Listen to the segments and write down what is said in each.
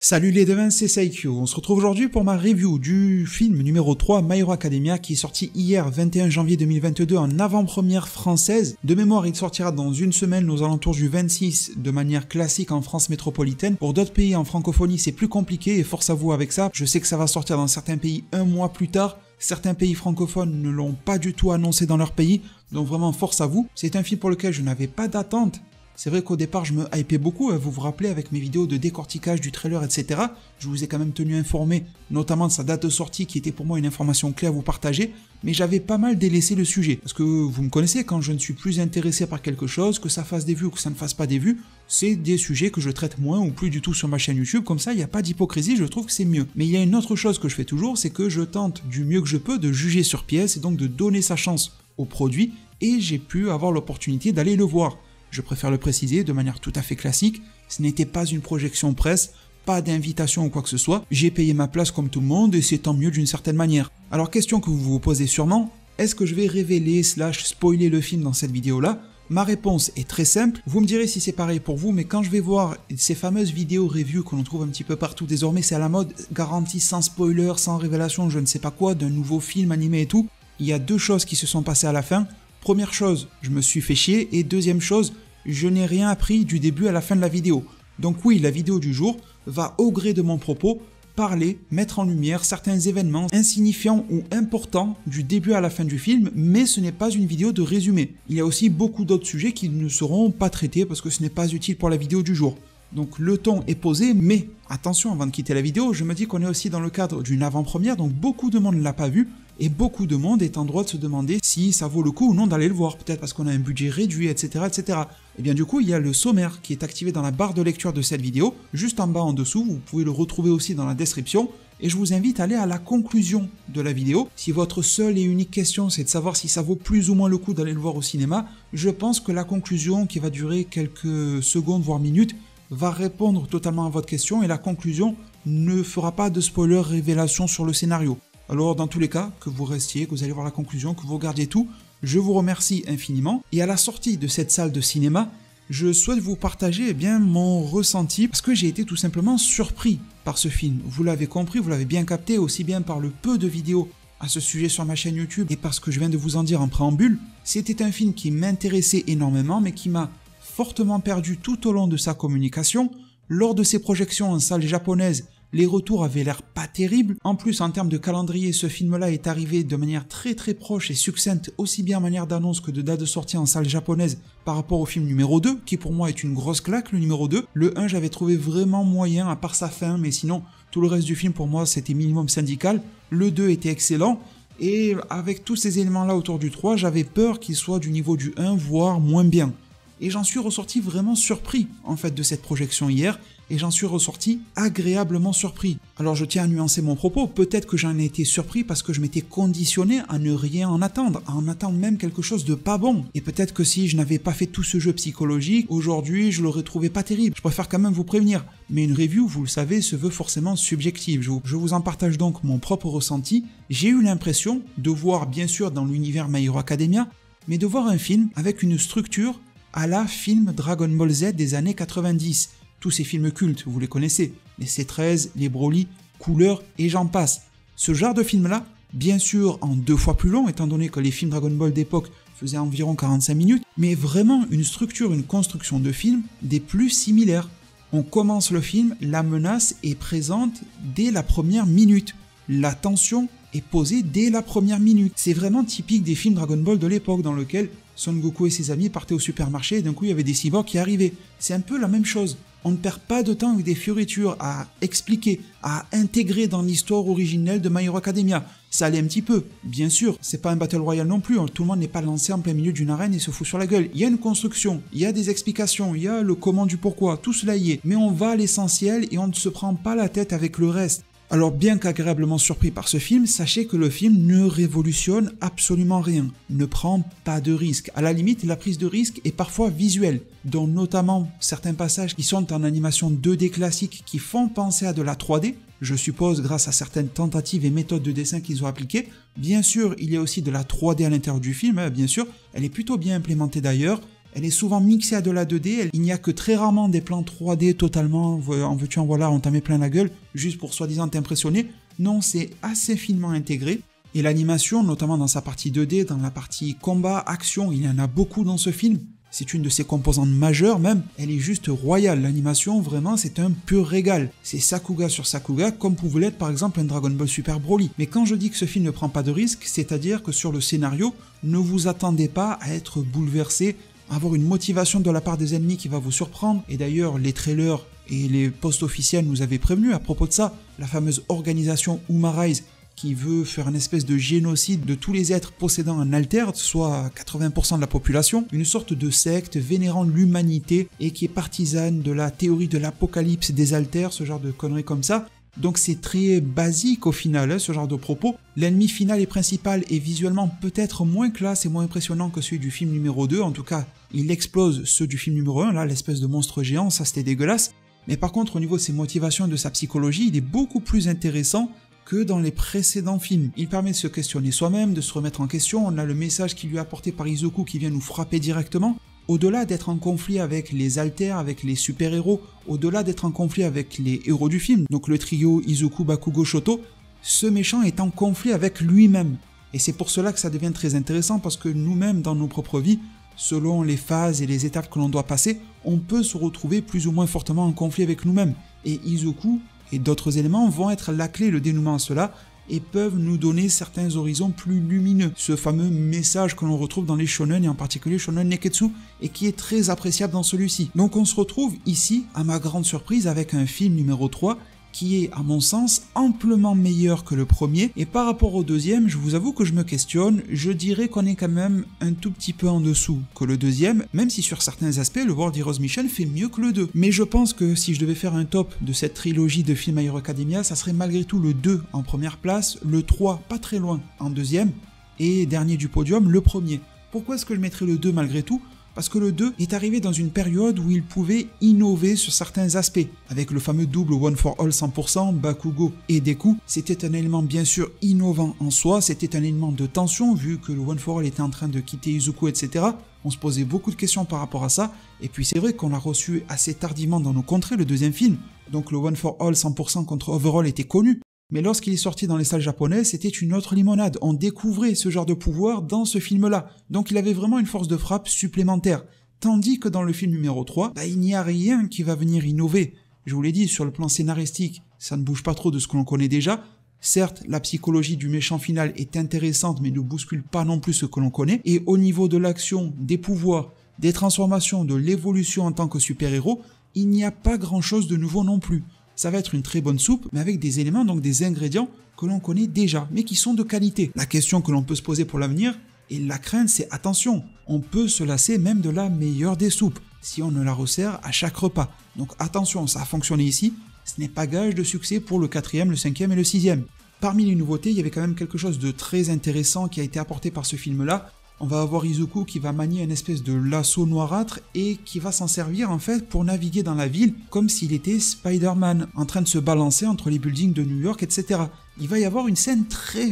Salut les devins, c'est Saikyo. On se retrouve aujourd'hui pour ma review du film numéro 3 My Hero Academia qui est sorti hier 21 janvier 2022 en avant-première française. De mémoire, il sortira dans une semaine aux alentours du 26 de manière classique en France métropolitaine. Pour d'autres pays en francophonie, c'est plus compliqué et force à vous avec ça. Je sais que ça va sortir dans certains pays un mois plus tard. Certains pays francophones ne l'ont pas du tout annoncé dans leur pays, donc vraiment force à vous. C'est un film pour lequel je n'avais pas d'attente. C'est vrai qu'au départ je me hypais beaucoup, vous vous rappelez avec mes vidéos de décortiquage du trailer, etc. Je vous ai quand même tenu informé, notamment de sa date de sortie qui était pour moi une information clé à vous partager, mais j'avais pas mal délaissé le sujet. Parce que vous me connaissez, quand je ne suis plus intéressé par quelque chose, que ça fasse des vues ou que ça ne fasse pas des vues, c'est des sujets que je traite moins ou plus du tout sur ma chaîne YouTube, comme ça il n'y a pas d'hypocrisie, je trouve que c'est mieux. Mais il y a une autre chose que je fais toujours, c'est que je tente du mieux que je peux de juger sur pièce et donc de donner sa chance au produit, et j'ai pu avoir l'opportunité d'aller le voir. Je préfère le préciser de manière tout à fait classique, ce n'était pas une projection presse, pas d'invitation ou quoi que ce soit, j'ai payé ma place comme tout le monde et c'est tant mieux d'une certaine manière. Alors question que vous vous posez sûrement, est-ce que je vais révéler / spoiler le film dans cette vidéo-là? Ma réponse est très simple, vous me direz si c'est pareil pour vous, mais quand je vais voir ces fameuses vidéos review que l'on trouve un petit peu partout désormais, c'est à la mode, garantie sans spoiler, sans révélation, je ne sais pas quoi, d'un nouveau film animé et tout, il y a deux choses qui se sont passées à la fin. Première chose, je me suis fait chier, et deuxième chose, je n'ai rien appris du début à la fin de la vidéo. Donc oui, la vidéo du jour va au gré de mon propos parler, mettre en lumière certains événements insignifiants ou importants du début à la fin du film, mais ce n'est pas une vidéo de résumé. Il y a aussi beaucoup d'autres sujets qui ne seront pas traités parce que ce n'est pas utile pour la vidéo du jour. Donc le ton est posé, mais attention, avant de quitter la vidéo, je me dis qu'on est aussi dans le cadre d'une avant-première, donc beaucoup de monde ne l'a pas vu, et beaucoup de monde est en droit de se demander si ça vaut le coup ou non d'aller le voir, peut-être parce qu'on a un budget réduit, etc., etc. Et bien du coup, il y a le sommaire qui est activé dans la barre de lecture de cette vidéo, juste en bas en dessous, vous pouvez le retrouver aussi dans la description, et je vous invite à aller à la conclusion de la vidéo. Si votre seule et unique question c'est de savoir si ça vaut plus ou moins le coup d'aller le voir au cinéma, je pense que la conclusion, qui va durer quelques secondes voire minutes, va répondre totalement à votre question, et la conclusion ne fera pas de spoiler révélation sur le scénario. Alors dans tous les cas, que vous restiez, que vous allez voir la conclusion, que vous regardiez tout, je vous remercie infiniment. Et à la sortie de cette salle de cinéma, je souhaite vous partager mon ressenti, parce que j'ai été tout simplement surpris par ce film. Vous l'avez compris, vous l'avez bien capté, aussi bien par le peu de vidéos à ce sujet sur ma chaîne YouTube, et par ce que je viens de vous en dire en préambule. C'était un film qui m'intéressait énormément, mais qui m'a fortement perdu tout au long de sa communication. Lors de ses projections en salle japonaise, les retours avaient l'air pas terribles. En plus, en termes de calendrier, ce film-là est arrivé de manière très proche et succincte, aussi bien en manière d'annonce que de date de sortie en salle japonaise par rapport au film numéro 2, qui pour moi est une grosse claque, le numéro 2. Le 1, j'avais trouvé vraiment moyen, à part sa fin, mais sinon, tout le reste du film pour moi, c'était minimum syndical. Le 2 était excellent, et avec tous ces éléments-là autour du 3, j'avais peur qu'il soit du niveau du 1, voire moins bien. Et j'en suis ressorti vraiment surpris en fait de cette projection hier, et j'en suis ressorti agréablement surpris. Alors je tiens à nuancer mon propos, peut-être que j'en ai été surpris parce que je m'étais conditionné à ne rien en attendre, à en attendre même quelque chose de pas bon. Et peut-être que si je n'avais pas fait tout ce jeu psychologique, aujourd'hui je l'aurais trouvé pas terrible. Je préfère quand même vous prévenir, mais une review, vous le savez, se veut forcément subjective. Je vous en partage donc mon propre ressenti. J'ai eu l'impression de voir, bien sûr dans l'univers My Hero Academia, mais de voir un film avec une structure à la film Dragon Ball Z des années 90. Tous ces films cultes, vous les connaissez, les C13, les Broly, Couleur et j'en passe. Ce genre de film-là, bien sûr en 2 fois plus long, étant donné que les films Dragon Ball d'époque faisaient environ 45 minutes, mais vraiment une structure, une construction de film des plus similaires. On commence le film, la menace est présente dès la première minute. La tension est posée dès la première minute. C'est vraiment typique des films Dragon Ball de l'époque dans lequel Son Goku et ses amis partaient au supermarché et d'un coup il y avait des cyborgs qui arrivaient. C'est un peu la même chose. On ne perd pas de temps avec des fioritures à expliquer, à intégrer dans l'histoire originelle de My Hero Academia. Ça allait un petit peu, bien sûr, c'est pas un Battle Royale non plus, tout le monde n'est pas lancé en plein milieu d'une arène et se fout sur la gueule. Il y a une construction, il y a des explications, il y a le comment du pourquoi, tout cela y est. Mais on va à l'essentiel et on ne se prend pas la tête avec le reste. Alors bien qu'agréablement surpris par ce film, sachez que le film ne révolutionne absolument rien, ne prend pas de risque. À la limite, la prise de risque est parfois visuelle, dont notamment certains passages qui sont en animation 2D classique qui font penser à de la 3D, je suppose grâce à certaines tentatives et méthodes de dessin qu'ils ont appliquées. Bien sûr, il y a aussi de la 3D à l'intérieur du film, bien sûr, elle est plutôt bien implémentée d'ailleurs, Elle est souvent mixée à de la 2D, il n'y a que très rarement des plans 3D totalement, en veux-tu en voilà, on t'en met plein la gueule, juste pour soi-disant t'impressionner. Non, c'est assez finement intégré. Et l'animation, notamment dans sa partie 2D, dans la partie combat, action, il y en a beaucoup dans ce film. C'est une de ses composantes majeures même, elle est juste royale. L'animation, vraiment, c'est un pur régal. C'est Sakuga sur Sakuga, comme pouvait l'être par exemple un Dragon Ball Super Broly. Mais quand je dis que ce film ne prend pas de risque, c'est-à-dire que sur le scénario, ne vous attendez pas à être bouleversé, à avoir une motivation de la part des ennemis qui va vous surprendre. Et d'ailleurs, les trailers et les posts officiels nous avaient prévenus à propos de ça. La fameuse organisation Humarise, qui veut faire une espèce de génocide de tous les êtres possédant un alter, soit 80% de la population, une sorte de secte vénérant l'humanité et qui est partisane de la théorie de l'apocalypse des alters, ce genre de conneries comme ça. Donc c'est très basique au final, ce genre de propos. L'ennemi final et principal est visuellement peut-être moins classe et moins impressionnant que celui du film numéro 2, en tout cas il explose ceux du film numéro 1, là l'espèce de monstre géant, ça c'était dégueulasse. Mais par contre au niveau de ses motivations et de sa psychologie, il est beaucoup plus intéressant que dans les précédents films. Il permet de se questionner soi-même, de se remettre en question, on a le message qui lui est apporté par Izuku qui vient nous frapper directement. Au-delà d'être en conflit avec les alters, avec les super-héros, au-delà d'être en conflit avec les héros du film, donc le trio Izuku, Bakugo, Shoto, ce méchant est en conflit avec lui-même. Et c'est pour cela que ça devient très intéressant, parce que nous-mêmes, dans nos propres vies, selon les phases et les étapes que l'on doit passer, on peut se retrouver plus ou moins fortement en conflit avec nous-mêmes. Et Izuku et d'autres éléments vont être la clé, le dénouement à cela, et peuvent nous donner certains horizons plus lumineux. Ce fameux message que l'on retrouve dans les shonen, et en particulier Shonen Neketsu, et qui est très appréciable dans celui-ci. Donc on se retrouve ici, à ma grande surprise, avec un film numéro 3, qui est, à mon sens, amplement meilleur que le premier, et par rapport au deuxième, je vous avoue que je me questionne, je dirais qu'on est quand même un tout petit peu en dessous que le deuxième, même si sur certains aspects, le World Heroes Mission fait mieux que le 2. Mais je pense que si je devais faire un top de cette trilogie de films My Hero Academia, ça serait malgré tout le 2 en première place, le 3 pas très loin en deuxième, et dernier du podium, le premier. Pourquoi est-ce que je mettrais le 2 malgré tout ? Parce que le 2 est arrivé dans une période où il pouvait innover sur certains aspects. Avec le fameux double One for All 100%, Bakugo et Deku, c'était un élément bien sûr innovant en soi, c'était un élément de tension vu que le One for All était en train de quitter Izuku, etc. On se posait beaucoup de questions par rapport à ça, et puis c'est vrai qu'on l'a reçu assez tardivement dans nos contrées, le deuxième film, donc le One for All 100% contre Overall était connu. Mais lorsqu'il est sorti dans les salles japonaises, c'était une autre limonade. On découvrait ce genre de pouvoir dans ce film-là. Donc il avait vraiment une force de frappe supplémentaire. Tandis que dans le film numéro 3, il n'y a rien qui va venir innover. Je vous l'ai dit, sur le plan scénaristique, ça ne bouge pas trop de ce que l'on connaît déjà. Certes, la psychologie du méchant final est intéressante, mais ne bouscule pas non plus ce que l'on connaît. Et au niveau de l'action, des pouvoirs, des transformations, de l'évolution en tant que super-héros, il n'y a pas grand-chose de nouveau non plus. Ça va être une très bonne soupe, mais avec des éléments, donc des ingrédients que l'on connaît déjà, mais qui sont de qualité. La question que l'on peut se poser pour l'avenir, et la crainte, c'est attention, on peut se lasser même de la meilleure des soupes, si on ne la resserre à chaque repas. Donc attention, ça a fonctionné ici, ce n'est pas gage de succès pour le 4e, le 5e et le 6e. Parmi les nouveautés, il y avait quand même quelque chose de très intéressant qui a été apporté par ce film-là. On va avoir Izuku qui va manier une espèce de lasso noirâtre et qui va s'en servir en fait pour naviguer dans la ville comme s'il était Spider-Man, en train de se balancer entre les buildings de New York, etc. Il va y avoir une scène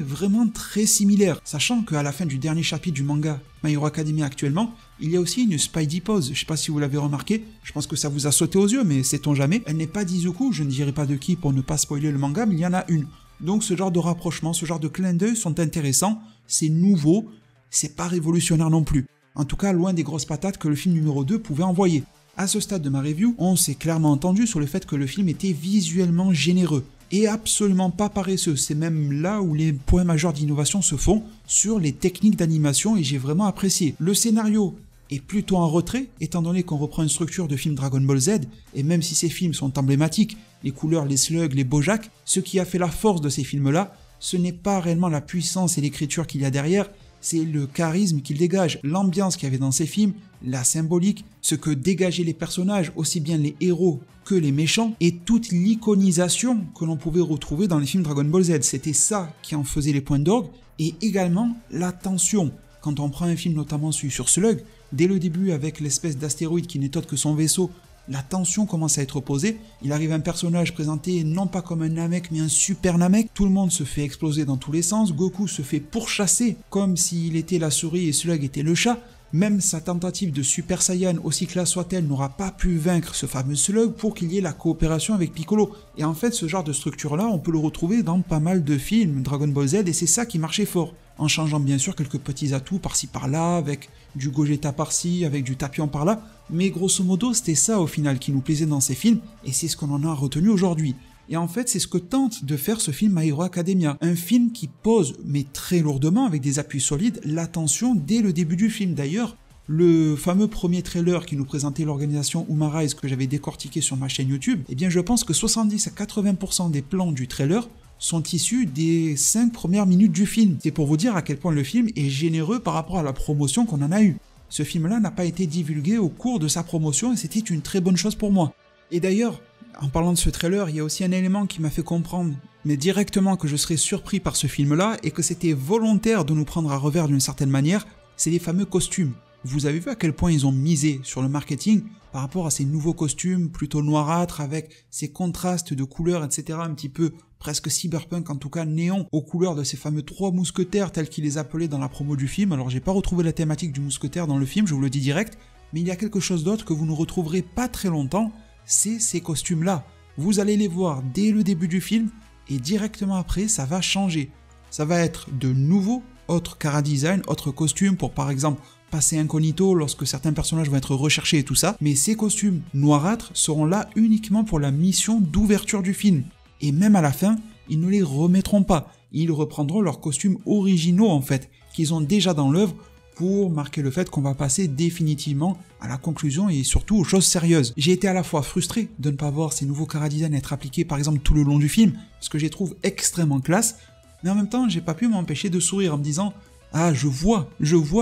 vraiment très similaire, sachant qu'à la fin du dernier chapitre du manga My Hero Academia actuellement, il y a aussi une Spidey pose, je sais pas si vous l'avez remarqué, je pense que ça vous a sauté aux yeux, mais sait-on jamais. Elle n'est pas d'Izuku, je ne dirai pas de qui pour ne pas spoiler le manga, mais il y en a une. Donc ce genre de rapprochement, ce genre de clin d'œil sont intéressants, c'est nouveau, c'est pas révolutionnaire non plus. En tout cas, loin des grosses patates que le film numéro 2 pouvait envoyer. À ce stade de ma review, on s'est clairement entendu sur le fait que le film était visuellement généreux et absolument pas paresseux. C'est même là où les points majeurs d'innovation se font sur les techniques d'animation et j'ai vraiment apprécié. Le scénario est plutôt en retrait, étant donné qu'on reprend une structure de film Dragon Ball Z, et même si ces films sont emblématiques, les couleurs, les slugs, les Bojack, ce qui a fait la force de ces films-là, ce n'est pas réellement la puissance et l'écriture qu'il y a derrière, c'est le charisme qu'il dégage, l'ambiance qu'il y avait dans ces films, la symbolique, ce que dégageaient les personnages, aussi bien les héros que les méchants, et toute l'iconisation que l'on pouvait retrouver dans les films Dragon Ball Z. C'était ça qui en faisait les points d'orgue, et également la tension. Quand on prend un film notamment celui sur Slug, dès le début avec l'espèce d'astéroïde qui n'est autre que son vaisseau, la tension commence à être posée, il arrive un personnage présenté non pas comme un Namek mais un super Namek, tout le monde se fait exploser dans tous les sens, Goku se fait pourchasser comme s'il était la souris et Slug était le chat, Même sa tentative de Super Saiyan, aussi classe soit-elle, n'aura pas pu vaincre ce fameux Slug pour qu'il y ait la coopération avec Piccolo. Et en fait, ce genre de structure-là, on peut le retrouver dans pas mal de films Dragon Ball Z, et c'est ça qui marchait fort. En changeant bien sûr quelques petits atouts par-ci par-là, avec du Gogeta par-ci, avec du Tapion par-là, mais grosso modo, c'était ça au final qui nous plaisait dans ces films, et c'est ce qu'on en a retenu aujourd'hui. Et en fait, c'est ce que tente de faire ce film My Hero Academia. Un film qui pose, mais très lourdement, avec des appuis solides, l'attention dès le début du film. D'ailleurs, le fameux premier trailer qui nous présentait l'organisation Umarize que j'avais décortiqué sur ma chaîne YouTube, eh bien je pense que 70 à 80% des plans du trailer sont issus des 5 premières minutes du film. C'est pour vous dire à quel point le film est généreux par rapport à la promotion qu'on en a eue. Ce film-là n'a pas été divulgué au cours de sa promotion et c'était une très bonne chose pour moi. Et d'ailleurs, en parlant de ce trailer, il y a aussi un élément qui m'a fait comprendre, mais directement, que je serais surpris par ce film-là et que c'était volontaire de nous prendre à revers d'une certaine manière, c'est les fameux costumes. Vous avez vu à quel point ils ont misé sur le marketing par rapport à ces nouveaux costumes plutôt noirâtres avec ces contrastes de couleurs, etc. un petit peu presque cyberpunk, en tout cas néon, aux couleurs de ces fameux 3 mousquetaires tels qu'ils les appelaient dans la promo du film. Alors j'ai pas retrouvé la thématique du mousquetaire dans le film, je vous le dis direct, mais il y a quelque chose d'autre que vous ne retrouverez pas très longtemps, c'est ces costumes-là. Vous allez les voir dès le début du film et directement après ça va changer. Ça va être de nouveaux autres chara-design, autres costumes pour par exemple passer incognito lorsque certains personnages vont être recherchés et tout ça, mais ces costumes noirâtres seront là uniquement pour la mission d'ouverture du film. Et même à la fin, ils ne les remettront pas. Ils reprendront leurs costumes originaux en fait, qu'ils ont déjà dans l'œuvre pour marquer le fait qu'on va passer définitivement à la conclusion et surtout aux choses sérieuses. J'ai été à la fois frustré de ne pas voir ces nouveaux chara-design être appliqués par exemple tout le long du film, ce que je les trouve extrêmement classe, mais en même temps j'ai pas pu m'empêcher de sourire en me disant « Ah, je vois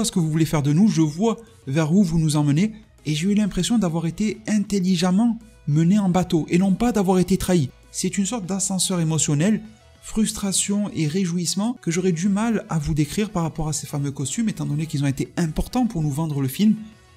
ce que vous voulez faire de nous, je vois vers où vous nous emmenez », et j'ai eu l'impression d'avoir été intelligemment mené en bateau, et non pas d'avoir été trahi. C'est une sorte d'ascenseur émotionnel, frustration et réjouissement que j'aurais du mal à vous décrire par rapport à ces fameux costumes, étant donné qu'ils ont été importants pour nous vendre le film,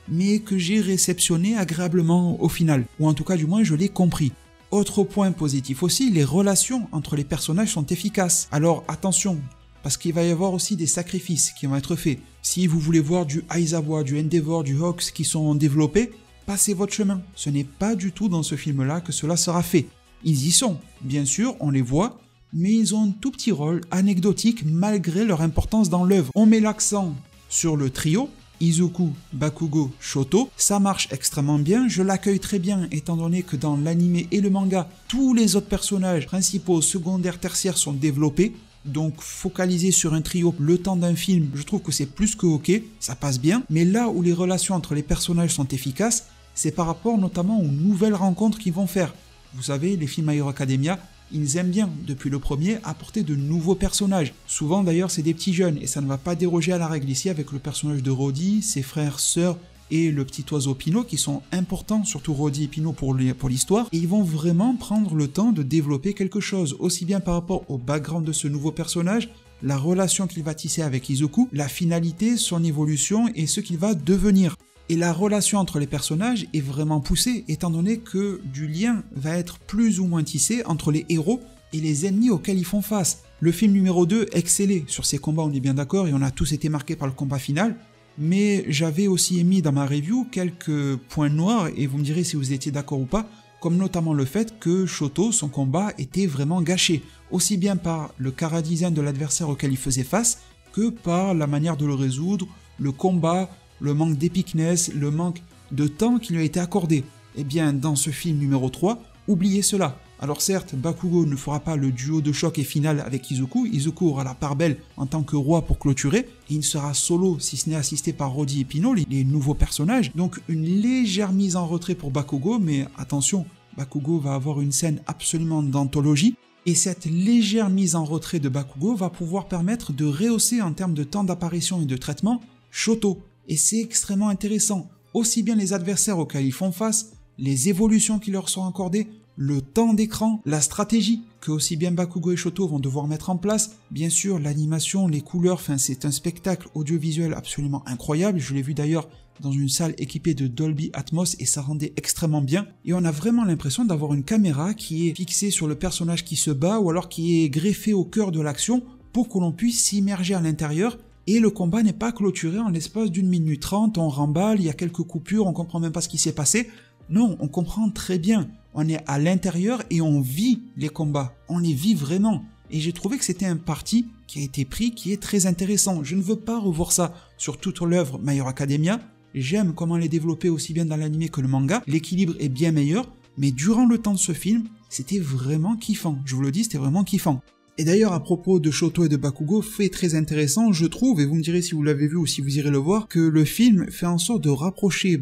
mais que j'ai réceptionné agréablement au final, ou en tout cas du moins je l'ai compris. Autre point positif aussi, les relations entre les personnages sont efficaces. Alors attention, parce qu'il va y avoir aussi des sacrifices qui vont être faits. Si vous voulez voir du Aizawa, du Endeavor, du Hawks qui sont développés, passez votre chemin. Ce n'est pas du tout dans ce film-là que cela sera fait. Ils y sont, bien sûr, on les voit, mais ils ont un tout petit rôle anecdotique malgré leur importance dans l'œuvre. On met l'accent sur le trio, Izuku, Bakugo, Shoto, ça marche extrêmement bien, je l'accueille très bien étant donné que dans l'anime et le manga, tous les autres personnages principaux, secondaires, tertiaires sont développés. Donc focaliser sur un trio le temps d'un film, je trouve que c'est plus que ok, ça passe bien, mais là où les relations entre les personnages sont efficaces, c'est par rapport notamment aux nouvelles rencontres qu'ils vont faire. Vous savez, les films My Hero Academia, ils aiment bien, depuis le premier, apporter de nouveaux personnages. Souvent d'ailleurs c'est des petits jeunes, et ça ne va pas déroger à la règle ici avec le personnage de Roddy, ses frères, sœurs, et le petit oiseau Pino qui sont importants, surtout Roddy et Pino pour l'histoire, et ils vont vraiment prendre le temps de développer quelque chose, aussi bien par rapport au background de ce nouveau personnage, la relation qu'il va tisser avec Izuku, la finalité, son évolution et ce qu'il va devenir. Et la relation entre les personnages est vraiment poussée, étant donné que du lien va être plus ou moins tissé entre les héros et les ennemis auxquels ils font face. Le film numéro 2 excellait sur ces combats, on est bien d'accord, et on a tous été marqués par le combat final, mais j'avais aussi émis dans ma review quelques points noirs, et vous me direz si vous étiez d'accord ou pas, comme notamment le fait que Shoto, son combat, était vraiment gâché, aussi bien par le chara-design de l'adversaire auquel il faisait face, que par la manière de le résoudre, le combat, le manque d'épicness, le manque de temps qui lui a été accordé. Eh bien, dans ce film numéro 3, oubliez cela. Alors certes, Bakugo ne fera pas le duo de choc et final avec Izuku, Izuku aura la part belle en tant que roi pour clôturer, et il sera solo si ce n'est assisté par Roddy et Pino, les nouveaux personnages, donc une légère mise en retrait pour Bakugo, mais attention, Bakugo va avoir une scène absolument d'anthologie, et cette légère mise en retrait de Bakugo va pouvoir permettre de rehausser en termes de temps d'apparition et de traitement Shoto, et c'est extrêmement intéressant, aussi bien les adversaires auxquels ils font face, les évolutions qui leur sont accordées, le temps d'écran, la stratégie que aussi bien Bakugo et Shoto vont devoir mettre en place, bien sûr l'animation, les couleurs, enfin c'est un spectacle audiovisuel absolument incroyable, je l'ai vu d'ailleurs dans une salle équipée de Dolby Atmos et ça rendait extrêmement bien, et on a vraiment l'impression d'avoir une caméra qui est fixée sur le personnage qui se bat ou alors qui est greffée au cœur de l'action pour que l'on puisse s'immerger à l'intérieur et le combat n'est pas clôturé en l'espace d'1 minute 30, on remballe, il y a quelques coupures, on comprend même pas ce qui s'est passé. Non, on comprend très bien, on est à l'intérieur et on vit les combats, on les vit vraiment. Et j'ai trouvé que c'était un parti qui a été pris, qui est très intéressant. Je ne veux pas revoir ça sur toute l'œuvre My Hero Academia. J'aime comment elle est développée aussi bien dans l'anime que le manga. L'équilibre est bien meilleur, mais durant le temps de ce film, c'était vraiment kiffant. Je vous le dis, c'était vraiment kiffant. Et d'ailleurs, à propos de Shoto et de Bakugo, fait très intéressant, je trouve, et vous me direz si vous l'avez vu ou si vous irez le voir, que le film fait en sorte de rapprocher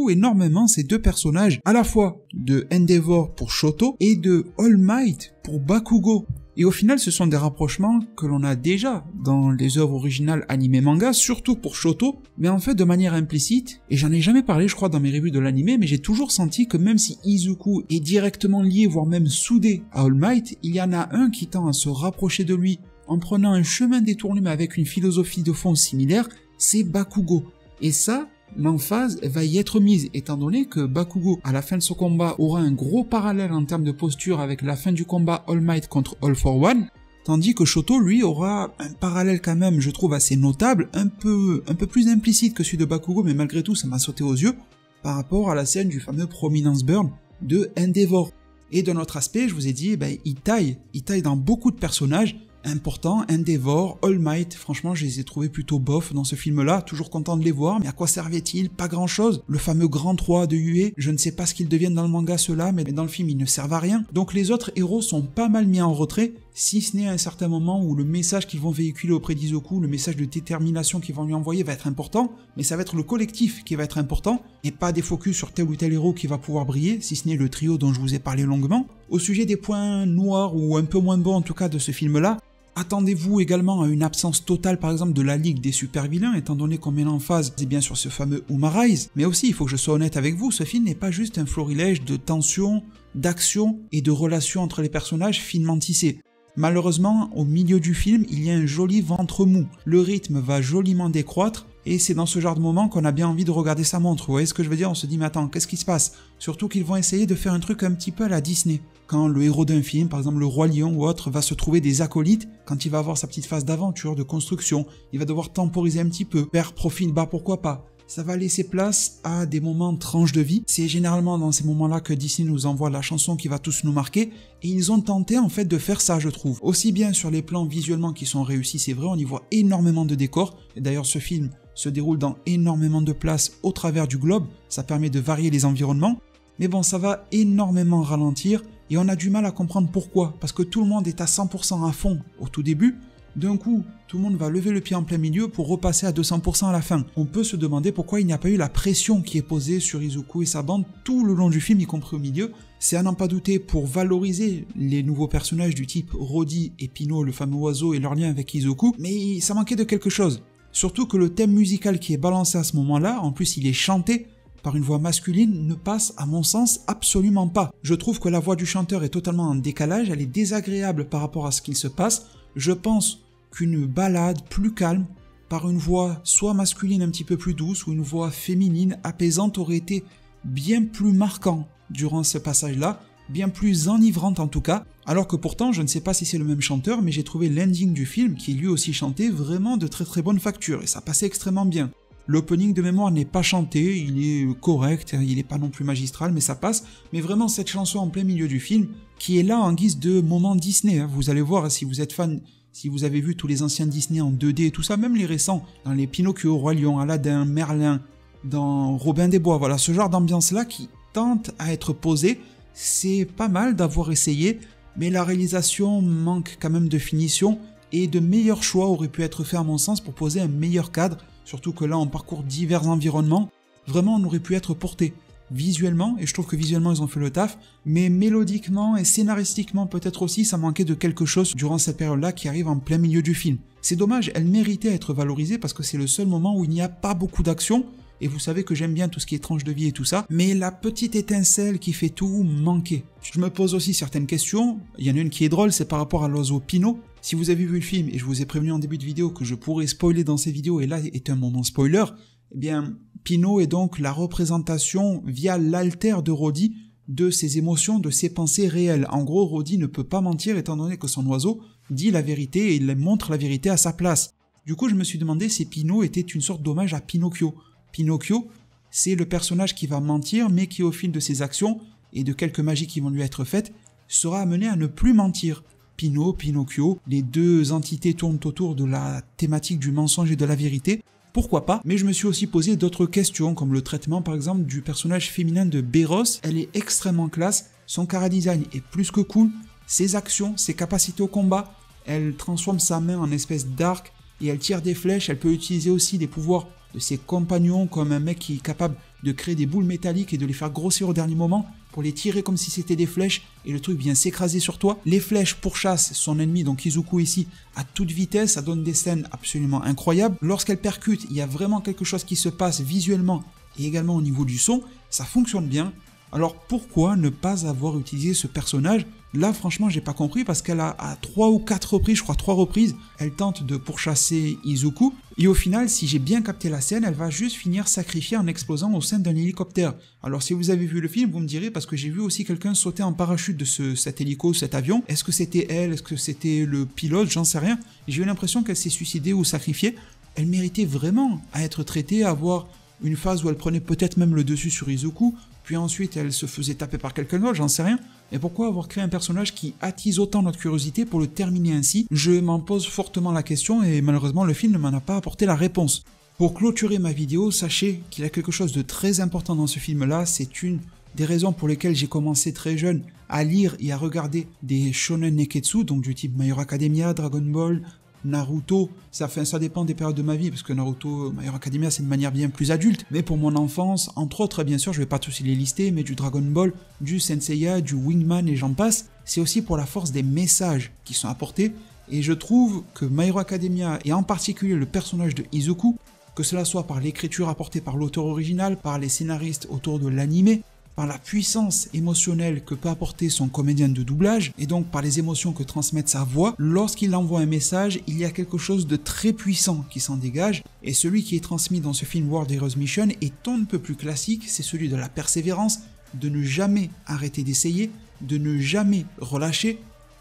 énormément ces deux personnages, à la fois de Endeavor pour Shoto et de All Might pour Bakugo. Et au final, ce sont des rapprochements que l'on a déjà dans les œuvres originales animé manga, surtout pour Shoto, mais en fait de manière implicite, et j'en ai jamais parlé je crois dans mes reviews de l'anime, mais j'ai toujours senti que même si Izuku est directement lié, voire même soudé à All Might, il y en a un qui tend à se rapprocher de lui en prenant un chemin détourné mais avec une philosophie de fond similaire, c'est Bakugo. Et ça, l'emphase va y être mise, étant donné que Bakugo, à la fin de ce combat, aura un gros parallèle en termes de posture avec la fin du combat All Might contre All for One, tandis que Shoto, lui, aura un parallèle quand même, je trouve, assez notable, un peu plus implicite que celui de Bakugo, mais malgré tout, ça m'a sauté aux yeux, par rapport à la scène du fameux Prominence Burn de Endeavor. Et d'un autre aspect, je vous ai dit, il taille dans beaucoup de personnages, important, Endeavor, All Might, franchement je les ai trouvés plutôt bof dans ce film-là, toujours content de les voir, mais à quoi servait-il? Pas grand-chose. Le fameux Grand 3 de Yue, je ne sais pas ce qu'ils deviennent dans le manga ceux-là, mais dans le film ils ne servent à rien. Donc les autres héros sont pas mal mis en retrait, si ce n'est à un certain moment où le message qu'ils vont véhiculer auprès d'Izuku, le message de détermination qu'ils vont lui envoyer va être important, mais ça va être le collectif qui va être important, et pas des focus sur tel ou tel héros qui va pouvoir briller, si ce n'est le trio dont je vous ai parlé longuement. Au sujet des points noirs, ou un peu moins bons en tout cas de ce film-là, attendez-vous également à une absence totale par exemple de la Ligue des super vilains, étant donné qu'on met l'emphase bien sur ce fameux Umarise, mais aussi il faut que je sois honnête avec vous, ce film n'est pas juste un florilège de tension, d'action et de relations entre les personnages finement tissés. Malheureusement, au milieu du film, il y a un joli ventre mou, le rythme va joliment décroître, et c'est dans ce genre de moment qu'on a bien envie de regarder sa montre, vous voyez ce que je veux dire? On se dit mais attends, qu'est-ce qui se passe? Surtout qu'ils vont essayer de faire un truc un petit peu à la Disney. Quand le héros d'un film, par exemple le Roi Lion ou autre, va se trouver des acolytes, quand il va avoir sa petite phase d'aventure, de construction, il va devoir temporiser un petit peu, perdre profil bas pourquoi pas. Ça va laisser place à des moments tranches de vie. C'est généralement dans ces moments-là que Disney nous envoie la chanson qui va tous nous marquer, et ils ont tenté en fait de faire ça je trouve. Aussi bien sur les plans visuellement qui sont réussis, c'est vrai, on y voit énormément de décors, et d'ailleurs ce film se déroule dans énormément de places au travers du globe, ça permet de varier les environnements, mais bon ça va énormément ralentir, et on a du mal à comprendre pourquoi, parce que tout le monde est à 100% à fond au tout début, d'un coup, tout le monde va lever le pied en plein milieu pour repasser à 200% à la fin. On peut se demander pourquoi il n'y a pas eu la pression qui est posée sur Izuku et sa bande tout le long du film, y compris au milieu. C'est à n'en pas douter pour valoriser les nouveaux personnages du type Rodi et Pino, le fameux oiseau, et leur lien avec Izuku, mais ça manquait de quelque chose. Surtout que le thème musical qui est balancé à ce moment-là, en plus il est chanté par une voix masculine, ne passe à mon sens absolument pas. Je trouve que la voix du chanteur est totalement en décalage, elle est désagréable par rapport à ce qu'il se passe. Je pense qu'une ballade plus calme, par une voix soit masculine un petit peu plus douce ou une voix féminine apaisante aurait été bien plus marquant durant ce passage-là, bien plus enivrante en tout cas, alors que pourtant je ne sais pas si c'est le même chanteur, mais j'ai trouvé l'ending du film, qui lui aussi chantait, vraiment de très très bonne facture, et ça passait extrêmement bien. L'opening de mémoire n'est pas chanté, il est correct, il n'est pas non plus magistral, mais ça passe, mais vraiment cette chanson en plein milieu du film, qui est là en guise de moment Disney, hein. Vous allez voir, si vous êtes fan, si vous avez vu tous les anciens Disney en 2D et tout ça, même les récents, dans les Pinocchio, Roi Lion, Aladdin, Merlin, dans Robin des Bois, voilà, ce genre d'ambiance-là qui tente à être posée, c'est pas mal d'avoir essayé, mais la réalisation manque quand même de finition, et de meilleurs choix auraient pu être faits à mon sens pour poser un meilleur cadre, surtout que là on parcourt divers environnements, vraiment on aurait pu être porté visuellement, et je trouve que visuellement ils ont fait le taf, mais mélodiquement et scénaristiquement peut-être aussi ça manquait de quelque chose durant cette période-là qui arrive en plein milieu du film. C'est dommage, elle méritait à être valorisée parce que c'est le seul moment où il n'y a pas beaucoup d'action, et vous savez que j'aime bien tout ce qui est tranche de vie et tout ça, mais la petite étincelle qui fait tout manquait. Je me pose aussi certaines questions, il y en a une qui est drôle, c'est par rapport à l'oiseau Pino. Si vous avez vu le film, et je vous ai prévenu en début de vidéo que je pourrais spoiler dans ces vidéos, et là est un moment spoiler, eh bien, Pino est donc la représentation via l'alter de Rodi de ses émotions, de ses pensées réelles. En gros, Rodi ne peut pas mentir étant donné que son oiseau dit la vérité et il montre la vérité à sa place. Du coup je me suis demandé si Pinot était une sorte d'hommage à Pinocchio. Pinocchio, c'est le personnage qui va mentir mais qui au fil de ses actions et de quelques magies qui vont lui être faites, sera amené à ne plus mentir. Pinocchio, les deux entités tournent autour de la thématique du mensonge et de la vérité. Pourquoi pas? Mais je me suis aussi posé d'autres questions, comme le traitement par exemple du personnage féminin de Béros. Elle est extrêmement classe, son chara-design est plus que cool, ses actions, ses capacités au combat, elle transforme sa main en espèce d'arc et elle tire des flèches, elle peut utiliser aussi les pouvoirs de ses compagnons comme un mec qui est capable de créer des boules métalliques et de les faire grossir au dernier moment pour les tirer comme si c'était des flèches et le truc vient s'écraser sur toi. Les flèches pourchassent son ennemi, donc Izuku ici, à toute vitesse, ça donne des scènes absolument incroyables. Lorsqu'elle percute, il y a vraiment quelque chose qui se passe visuellement et également au niveau du son, ça fonctionne bien. Alors pourquoi ne pas avoir utilisé ce personnage? Là franchement j'ai pas compris parce qu'elle a à 3 ou 4 reprises, je crois 3 reprises, elle tente de pourchasser Izuku et au final si j'ai bien capté la scène, elle va juste finir sacrifiée en explosant au sein d'un hélicoptère. Alors si vous avez vu le film, vous me direz parce que j'ai vu aussi quelqu'un sauter en parachute de cet hélico, cet avion. Est-ce que c'était elle? Est-ce que c'était le pilote? J'en sais rien. J'ai eu l'impression qu'elle s'est suicidée ou sacrifiée. Elle méritait vraiment à être traitée, à avoir une phase où elle prenait peut-être même le dessus sur Izuku, puis ensuite elle se faisait taper par quelqu'un d'autre, j'en sais rien. Et pourquoi avoir créé un personnage qui attise autant notre curiosité pour le terminer ainsi? Je m'en pose fortement la question et malheureusement le film ne m'en a pas apporté la réponse. Pour clôturer ma vidéo, sachez qu'il y a quelque chose de très important dans ce film-là, c'est une des raisons pour lesquelles j'ai commencé très jeune à lire et à regarder des shonen neketsu, donc du type My Hero Academia, Dragon Ball, Naruto, ça dépend des périodes de ma vie, parce que Naruto, My Hero Academia, c'est une manière bien plus adulte, mais pour mon enfance, entre autres, bien sûr, je vais pas tous les lister, mais du Dragon Ball, du Senseiya, du Wingman et j'en passe, c'est aussi pour la force des messages qui sont apportés, et je trouve que My Hero Academia, et en particulier le personnage de Izuku, que cela soit par l'écriture apportée par l'auteur original, par les scénaristes autour de l'animé, par la puissance émotionnelle que peut apporter son comédien de doublage, et donc par les émotions que transmet sa voix, lorsqu'il envoie un message, il y a quelque chose de très puissant qui s'en dégage, et celui qui est transmis dans ce film World Heroes Mission est un peu plus classique, c'est celui de la persévérance, de ne jamais arrêter d'essayer, de ne jamais relâcher,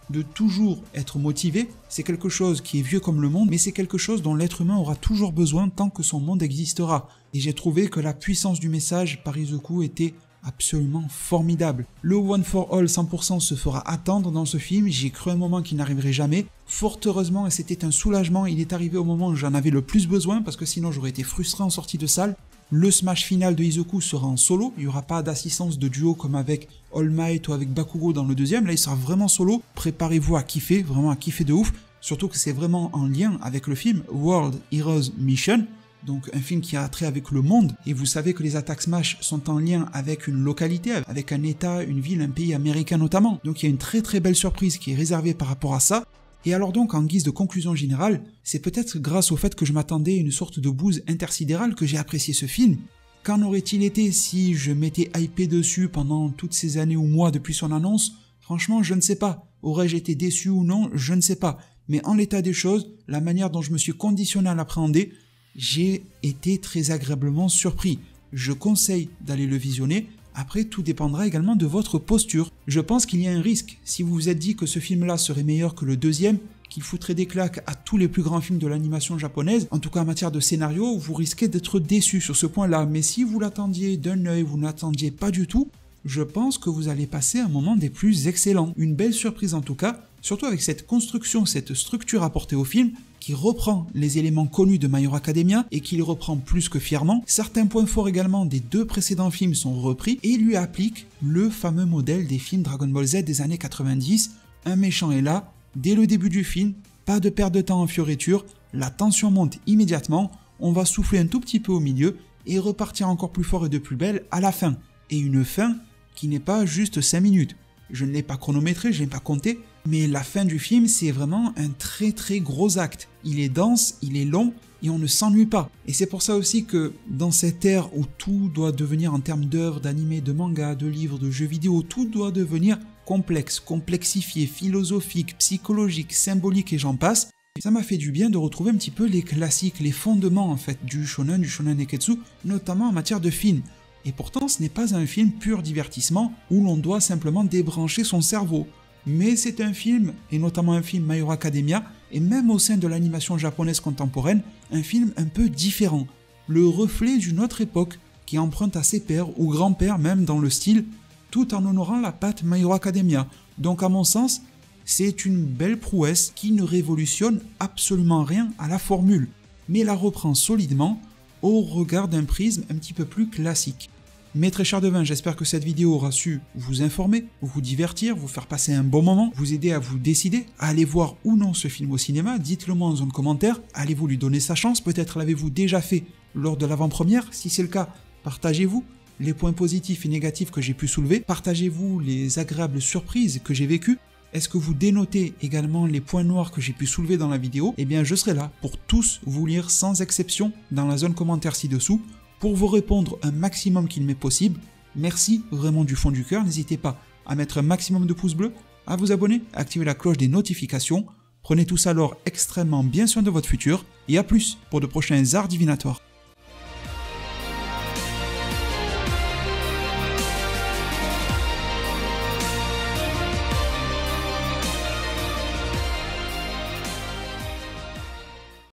de toujours être motivé. C'est quelque chose qui est vieux comme le monde, mais c'est quelque chose dont l'être humain aura toujours besoin tant que son monde existera. Et j'ai trouvé que la puissance du message par Izuku était absolument formidable. Le One for All 100% se fera attendre dans ce film, j'ai cru un moment qu'il n'arriverait jamais. Fort heureusement, et c'était un soulagement, il est arrivé au moment où j'en avais le plus besoin, parce que sinon j'aurais été frustré en sortie de salle. Le smash final de Izuku sera en solo, il n'y aura pas d'assistance de duo comme avec All Might ou avec Bakugo dans le deuxième, là il sera vraiment solo. Préparez-vous à kiffer, vraiment à kiffer de ouf, surtout que c'est vraiment en lien avec le film World Heroes Mission, donc un film qui a trait avec le monde, et vous savez que les attaques Smash sont en lien avec une localité, avec un état, une ville, un pays américain notamment. Donc il y a une très très belle surprise qui est réservée par rapport à ça. Et alors donc en guise de conclusion générale, c'est peut-être grâce au fait que je m'attendais à une sorte de bouse intersidérale que j'ai apprécié ce film. Qu'en aurait-il été si je m'étais hypé dessus pendant toutes ces années ou mois depuis son annonce? Franchement je ne sais pas. Aurais-je été déçu ou non? Je ne sais pas. Mais en l'état des choses, la manière dont je me suis conditionné à l'appréhender, j'ai été très agréablement surpris. Je conseille d'aller le visionner, après tout dépendra également de votre posture. Je pense qu'il y a un risque, si vous vous êtes dit que ce film-là serait meilleur que le deuxième, qu'il foutrait des claques à tous les plus grands films de l'animation japonaise, en tout cas en matière de scénario, vous risquez d'être déçu sur ce point-là. Mais si vous l'attendiez d'un œil, vous n'attendiez pas du tout, je pense que vous allez passer un moment des plus excellents. Une belle surprise en tout cas, surtout avec cette construction, cette structure apportée au film, qui reprend les éléments connus de My Hero Academia et qui les reprend plus que fièrement. Certains points forts également des deux précédents films sont repris et lui applique le fameux modèle des films Dragon Ball Z des années 90. Un méchant est là, dès le début du film, pas de perte de temps en fioritures, la tension monte immédiatement, on va souffler un tout petit peu au milieu et repartir encore plus fort et de plus belle à la fin. Et une fin qui n'est pas juste 5 minutes. Je ne l'ai pas chronométré, je ne l'ai pas compté, mais la fin du film, c'est vraiment un très très gros acte. Il est dense, il est long, et on ne s'ennuie pas. Et c'est pour ça aussi que dans cette ère où tout doit devenir en termes d'œuvres, d'animés, de mangas, de livres, de jeux vidéo, tout doit devenir complexe, complexifié, philosophique, psychologique, symbolique et j'en passe, ça m'a fait du bien de retrouver un petit peu les classiques, les fondements en fait du shonen neketsu, notamment en matière de film. Et pourtant ce n'est pas un film pur divertissement où l'on doit simplement débrancher son cerveau. Mais c'est un film, et notamment un film My Hero Academia, et même au sein de l'animation japonaise contemporaine, un film un peu différent, le reflet d'une autre époque qui emprunte à ses pères ou grands-pères même dans le style, tout en honorant la patte My Hero Academia. Donc à mon sens, c'est une belle prouesse qui ne révolutionne absolument rien à la formule, mais la reprend solidement au regard d'un prisme un petit peu plus classique. Mes très chers devins, j'espère que cette vidéo aura su vous informer, vous divertir, vous faire passer un bon moment, vous aider à vous décider, à aller voir ou non ce film au cinéma. Dites-le moi en zone commentaire, allez-vous lui donner sa chance, peut-être l'avez-vous déjà fait lors de l'avant-première. Si c'est le cas, partagez-vous les points positifs et négatifs que j'ai pu soulever, partagez-vous les agréables surprises que j'ai vécues. Est-ce que vous dénotez également les points noirs que j'ai pu soulever dans la vidéo? Eh bien je serai là pour tous vous lire sans exception dans la zone commentaire ci-dessous, pour vous répondre un maximum qu'il m'est possible. Merci vraiment du fond du cœur, n'hésitez pas à mettre un maximum de pouces bleus, à vous abonner, à activer la cloche des notifications. Prenez tous alors extrêmement bien soin de votre futur, et à plus pour de prochains arts divinatoires.